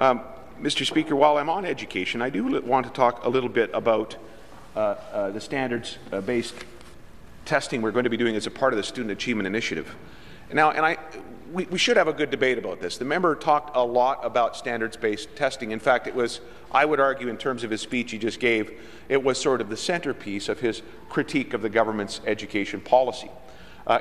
Mr. Speaker, while I'm on education, I do want to talk a little bit about the standards-based testing we're going to be doing as a part of the Student Achievement Initiative. Now, we should have a good debate about this. The member talked a lot about standards-based testing. In fact, it was, I would argue, in terms of his speech he just gave, it was sort of the centerpiece of his critique of the government's education policy.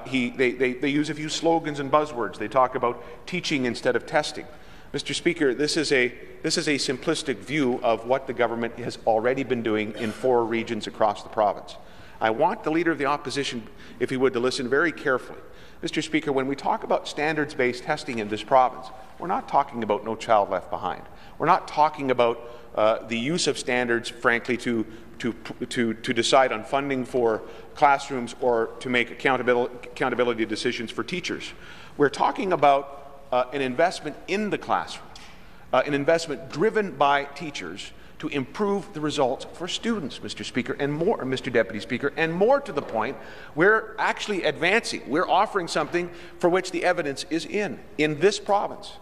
They use a few slogans and buzzwords. They talk about teaching instead of testing. Mr. Speaker, this is a simplistic view of what the government has already been doing in 4 regions across the province. I want the Leader of the Opposition, if he would, to listen very carefully. Mr. Speaker, when we talk about standards-based testing in this province, we're not talking about No Child Left Behind. We're not talking about the use of standards, frankly, to decide on funding for classrooms or to make accountability decisions for teachers. We're talking about an investment in the classroom, an investment driven by teachers to improve the results for students, Mr. Speaker, and more, Mr. Deputy Speaker, and more to the point, we're actually advancing. We're offering something for which the evidence is in this province.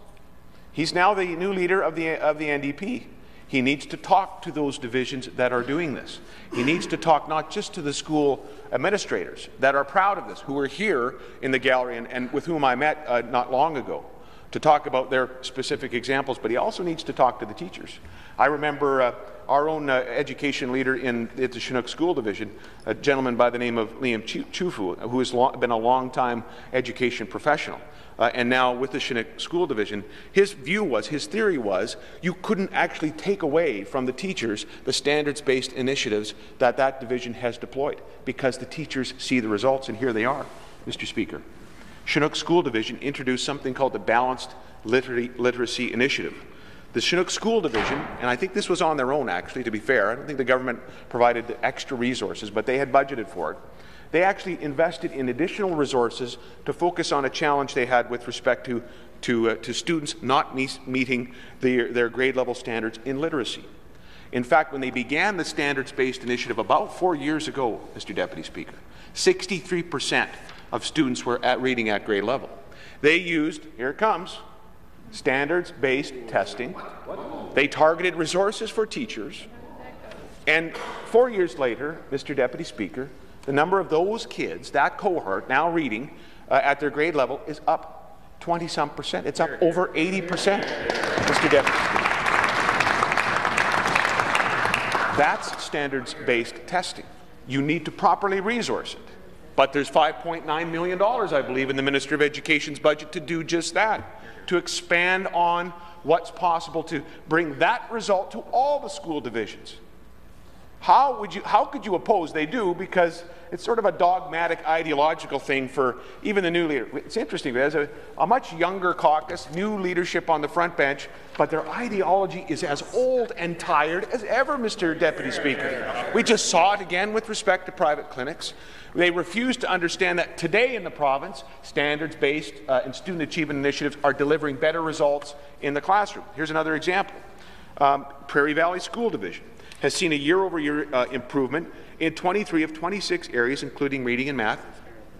He's now the new leader of the NDP. He needs to talk to those divisions that are doing this. He needs to talk not just to the school administrators that are proud of this, who are here in the gallery and with whom I met not long ago, to talk about their specific examples, but he also needs to talk to the teachers. I remember our own education leader in the Chinook School Division, a gentleman by the name of Liam Chufu, who has been a long-time education professional, and now with the Chinook School Division. His theory was, you couldn't actually take away from the teachers the standards-based initiatives that division has deployed, because the teachers see the results, and here they are, Mr. Speaker. Chinook School Division introduced something called the Balanced Literacy Initiative. The Chinook School Division, and I think this was on their own actually, to be fair, I don't think the government provided the extra resources, but they had budgeted for it. They actually invested in additional resources to focus on a challenge they had with respect to students not meeting their grade level standards in literacy. In fact, when they began the standards-based initiative about 4 years ago, Mr. Deputy Speaker, 63% of students were reading at grade level. They used, here it comes, standards-based testing. They targeted resources for teachers. And 4 years later, Mr. Deputy Speaker, the number of those kids, that cohort, now reading at their grade level is up 20-some%. It's up over 80%, Mr. Deputy Speaker. That's standards-based testing. You need to properly resource it. But there's $5.9 million, I believe, in the Minister of Education's budget to do just that, to expand on what's possible to bring that result to all the school divisions. How could you oppose? They do, because it's sort of a dogmatic ideological thing for even the new leader. It's interesting, there's a much younger caucus, new leadership on the front bench, but their ideology is as old and tired as ever, Mr. Deputy Speaker. We just saw it again with respect to private clinics. They refuse to understand that today in the province, standards-based and student achievement initiatives are delivering better results in the classroom. Here's another example. Prairie Valley School Division has seen a year-over-year improvement in 23 of 26 areas, including reading and math,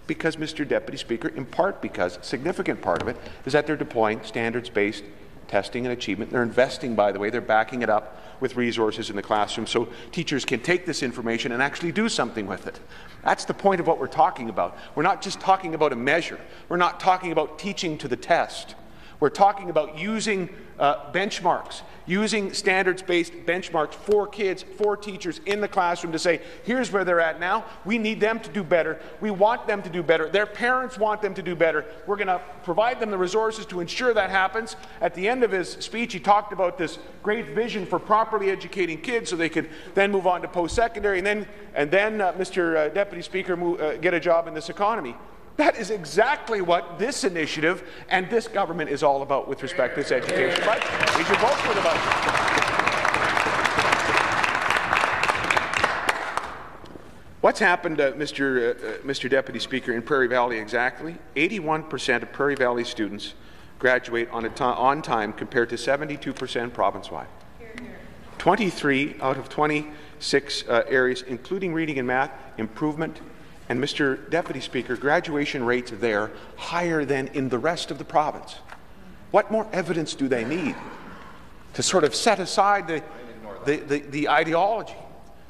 because, Mr. Deputy Speaker, in part because, a significant part of it, is that they're deploying standards-based testing and achievement. They're investing, by the way, they're backing it up with resources in the classroom so teachers can take this information and actually do something with it. That's the point of what we're talking about. We're not just talking about a measure. We're not talking about teaching to the test. We're talking about using benchmarks, using standards-based benchmarks for kids, for teachers in the classroom to say, here's where they're at now. We need them to do better. We want them to do better. Their parents want them to do better. We're going to provide them the resources to ensure that happens. At the end of his speech, he talked about this great vision for properly educating kids so they could then move on to post-secondary and then Mr. Deputy Speaker, get a job in this economy. That is exactly what this initiative and this government is all about with respect to this education budget. We should vote for the budget. What's happened, Mr. Deputy Speaker, in Prairie Valley exactly? 81% of Prairie Valley students graduate on time compared to 72% province-wide. 23 out of 26 areas, including reading and math, improvement. And Mr. Deputy Speaker, graduation rates there higher than in the rest of the province. What more evidence do they need? to sort of set aside the ideology,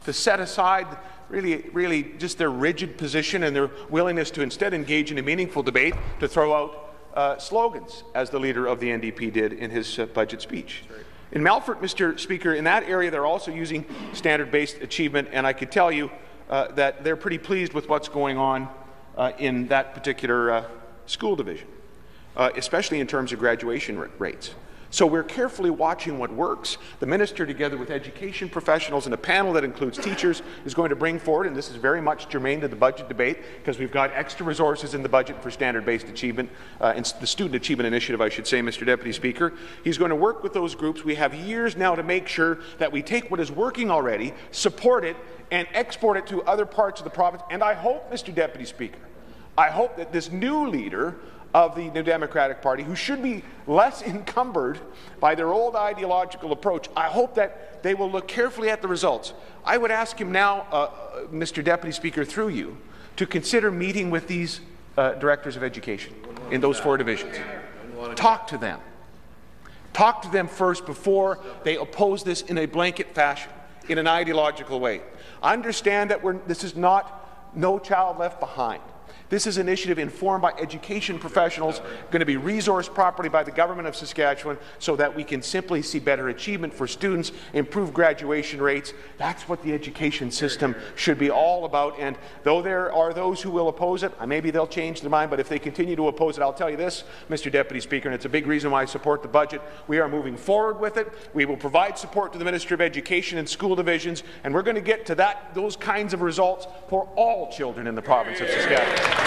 to set aside really just their rigid position and their willingness to instead engage in a meaningful debate, to throw out slogans, as the leader of the NDP did in his budget speech. In Melfort, Mr. Speaker, in that area they're also using standard-based achievement, and I could tell you that they're pretty pleased with what's going on in that particular school division, especially in terms of graduation rates. So we're carefully watching what works. The minister, together with education professionals and a panel that includes teachers, is going to bring forward, and this is very much germane to the budget debate, because we've got extra resources in the budget for standard-based achievement, and the Student Achievement Initiative, I should say, Mr. Deputy Speaker. He's going to work with those groups. We have years now to make sure that we take what is working already, support it, and export it to other parts of the province. And I hope, Mr. Deputy Speaker, I hope that this new leader of the New Democratic Party, who should be less encumbered by their old ideological approach, I hope that they will look carefully at the results. I would ask him now, Mr. Deputy Speaker, through you, to consider meeting with these directors of education in those 4 divisions. Talk to them. Talk to them first before they oppose this in a blanket fashion, in an ideological way. I understand that this is not No Child Left Behind. This is an initiative informed by education professionals, going to be resourced properly by the Government of Saskatchewan, so that we can simply see better achievement for students, improve graduation rates. That's what the education system should be all about. And though there are those who will oppose it, maybe they'll change their mind, but if they continue to oppose it, I'll tell you this, Mr. Deputy Speaker, and it's a big reason why I support the budget, we are moving forward with it. We will provide support to the Minister of Education and school divisions, and we're going to get to those kinds of results for all children in the province of Saskatchewan.